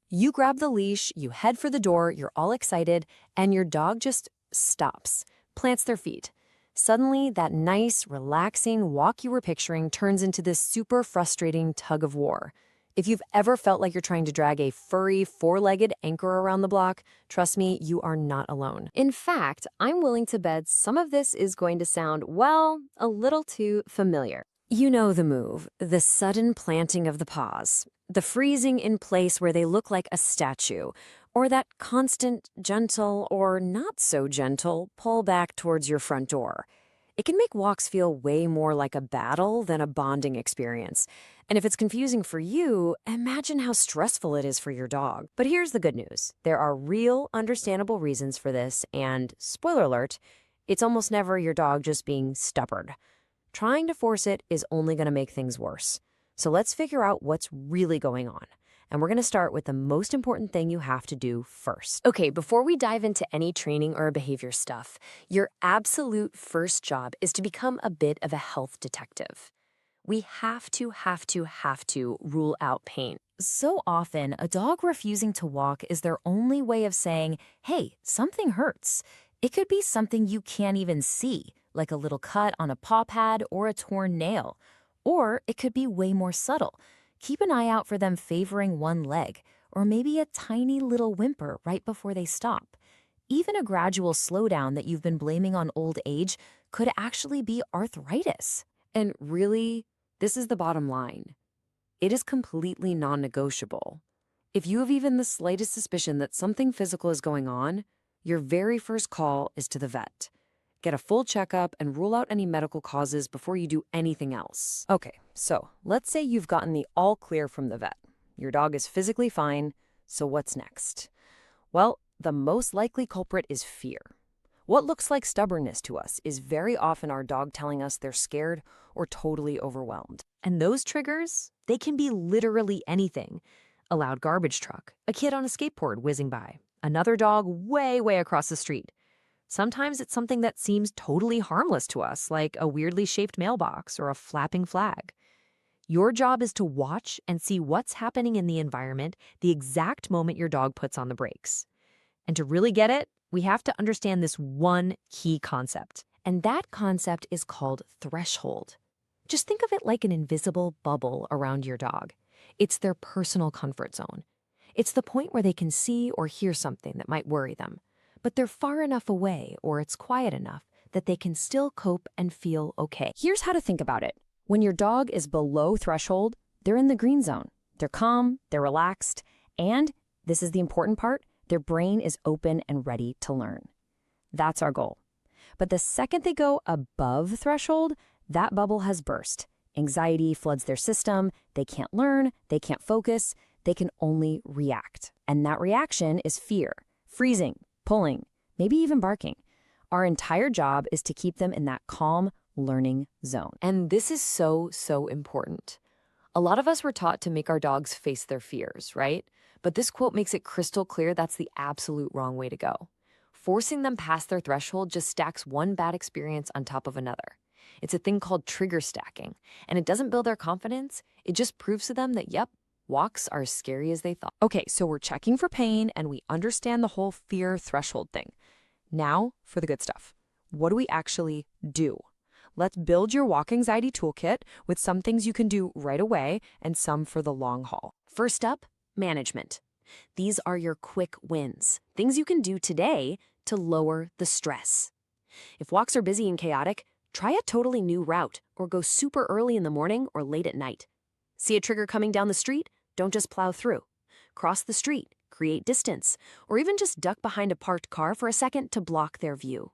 You grab the leash, you head for the door, you're all excited, and your dog just stops, plants their feet. Suddenly, that nice, relaxing walk you were picturing turns into this super frustrating tug of war. If you've ever felt like you're trying to drag a furry, four-legged anchor around the block, trust me, you are not alone. In fact, I'm willing to bet some of this is going to sound, well, a little too familiar. You know the move, the sudden planting of the paws, the freezing in place where they look like a statue, or that constant, gentle or not so gentle pull back towards your front door. It can make walks feel way more like a battle than a bonding experience. And if it's confusing for you, imagine how stressful it is for your dog. But here's the good news. There are real, understandable reasons for this, and spoiler alert, it's almost never your dog just being stubborn. Trying to force it is only going to make things worse. So let's figure out what's really going on. And we're going to start with the most important thing you have to do first. Okay, before we dive into any training or behavior stuff, your absolute first job is to become a bit of a health detective. We have to rule out pain. So often, a dog refusing to walk is their only way of saying, hey, something hurts. It could be something you can't even see, like a little cut on a paw pad or a torn nail. Or it could be way more subtle. Keep an eye out for them favoring one leg, or maybe a tiny little whimper right before they stop. Even a gradual slowdown that you've been blaming on old age could actually be arthritis. And really, this is the bottom line. It is completely non-negotiable. If you have even the slightest suspicion that something physical is going on, your very first call is to the vet. Get a full checkup and rule out any medical causes before you do anything else. Okay, so let's say you've gotten the all clear from the vet. Your dog is physically fine, so what's next? Well, the most likely culprit is fear. What looks like stubbornness to us is very often our dog telling us they're scared or totally overwhelmed. And those triggers, they can be literally anything. A loud garbage truck, a kid on a skateboard whizzing by, another dog way across the street. Sometimes it's something that seems totally harmless to us, like a weirdly shaped mailbox or a flapping flag. Your job is to watch and see what's happening in the environment the exact moment your dog puts on the brakes. And to really get it, we have to understand this one key concept. And that concept is called threshold. Just think of it like an invisible bubble around your dog. It's their personal comfort zone. It's the point where they can see or hear something that might worry them, but they're far enough away or it's quiet enough that they can still cope and feel okay. Here's how to think about it. When your dog is below threshold, they're in the green zone. They're calm, they're relaxed, and, this is the important part, their brain is open and ready to learn. That's our goal. But the second they go above threshold, that bubble has burst. Anxiety floods their system, they can't learn, they can't focus, they can only react. And that reaction is fear, freezing, pulling, maybe even barking. Our entire job is to keep them in that calm, learning zone. And this is so important. A lot of us were taught to make our dogs face their fears, right? But this quote makes it crystal clear that's the absolute wrong way to go. Forcing them past their threshold just stacks one bad experience on top of another. It's a thing called trigger stacking, and it doesn't build their confidence. It just proves to them that, yep, walks are as scary as they thought. Okay, so we're checking for pain and we understand the whole fear threshold thing. Now for the good stuff. What do we actually do? Let's build your walk anxiety toolkit with some things you can do right away and some for the long haul. First up, management. These are your quick wins, things you can do today to lower the stress. If walks are busy and chaotic, try a totally new route or go super early in the morning or late at night. See a trigger coming down the street? Don't just plow through. Cross the street, create distance, or even just duck behind a parked car for a second to block their view.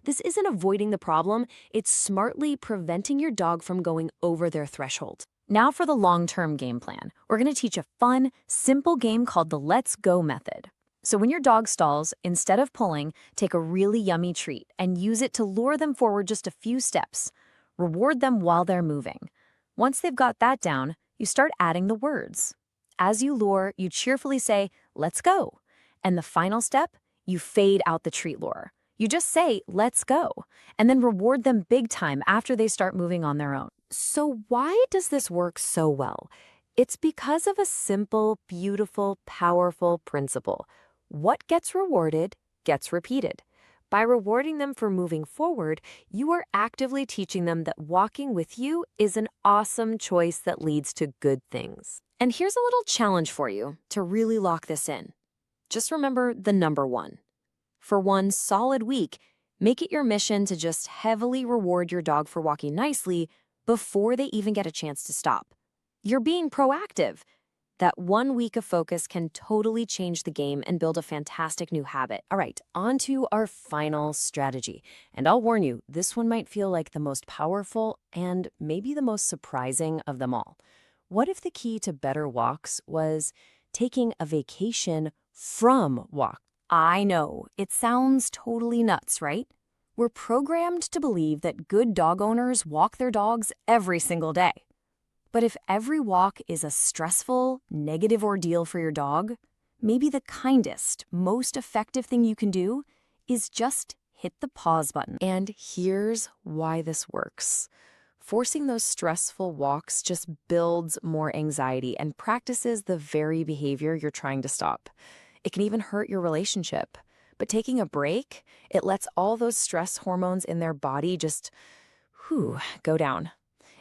This isn't avoiding the problem, it's smartly preventing your dog from going over their threshold. Now for the long-term game plan. We're going to teach a fun, simple game called the Let's Go method. So when your dog stalls, instead of pulling, take a really yummy treat and use it to lure them forward just a few steps. Reward them while they're moving. Once they've got that down, you start adding the words. As you lure, you cheerfully say, "Let's go." And the final step, you fade out the treat lure. You just say, "Let's go," and then reward them big time after they start moving on their own. So why does this work so well? It's because of a simple, beautiful, powerful principle. What gets rewarded gets repeated. By rewarding them for moving forward, you are actively teaching them that walking with you is an awesome choice that leads to good things. And here's a little challenge for you to really lock this in. Just remember the number one. For one solid week, make it your mission to just heavily reward your dog for walking nicely before they even get a chance to stop. You're being proactive. That 1 week of focus can totally change the game and build a fantastic new habit. All right, on to our final strategy. And I'll warn you, this one might feel like the most powerful and maybe the most surprising of them all. What if the key to better walks was taking a vacation from walk? I know, it sounds totally nuts, right? We're programmed to believe that good dog owners walk their dogs every single day. But if every walk is a stressful, negative ordeal for your dog, maybe the kindest, most effective thing you can do is just hit the pause button. And here's why this works. Forcing those stressful walks just builds more anxiety and practices the very behavior you're trying to stop. It can even hurt your relationship. But taking a break, it lets all those stress hormones in their body just, go down.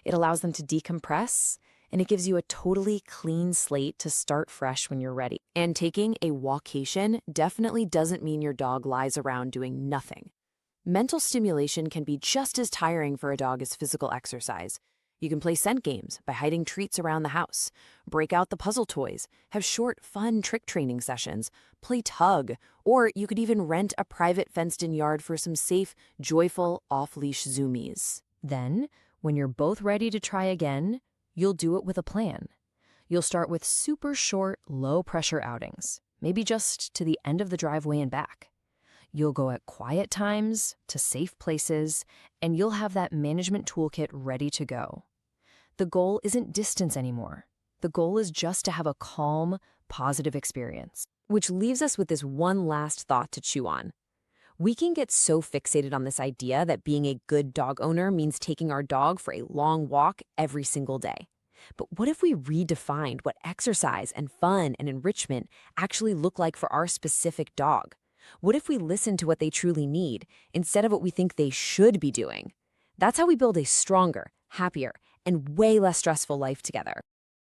It allows them to decompress, and it gives you a totally clean slate to start fresh when you're ready. And taking a walkation definitely doesn't mean your dog lies around doing nothing. Mental stimulation can be just as tiring for a dog as physical exercise. You can play scent games by hiding treats around the house, break out the puzzle toys, have short, fun trick training sessions, play tug, or you could even rent a private fenced-in yard for some safe, joyful, off-leash zoomies. Then, when you're both ready to try again, you'll do it with a plan. You'll start with super short, low-pressure outings, maybe just to the end of the driveway and back. You'll go at quiet times, to safe places, and you'll have that management toolkit ready to go. The goal isn't distance anymore. The goal is just to have a calm, positive experience. Which leaves us with this one last thought to chew on. We can get so fixated on this idea that being a good dog owner means taking our dog for a long walk every single day. But what if we redefined what exercise and fun and enrichment actually look like for our specific dog? What if we listen to what they truly need instead of what we think they should be doing? That's how we build a stronger, happier, and way less stressful life together.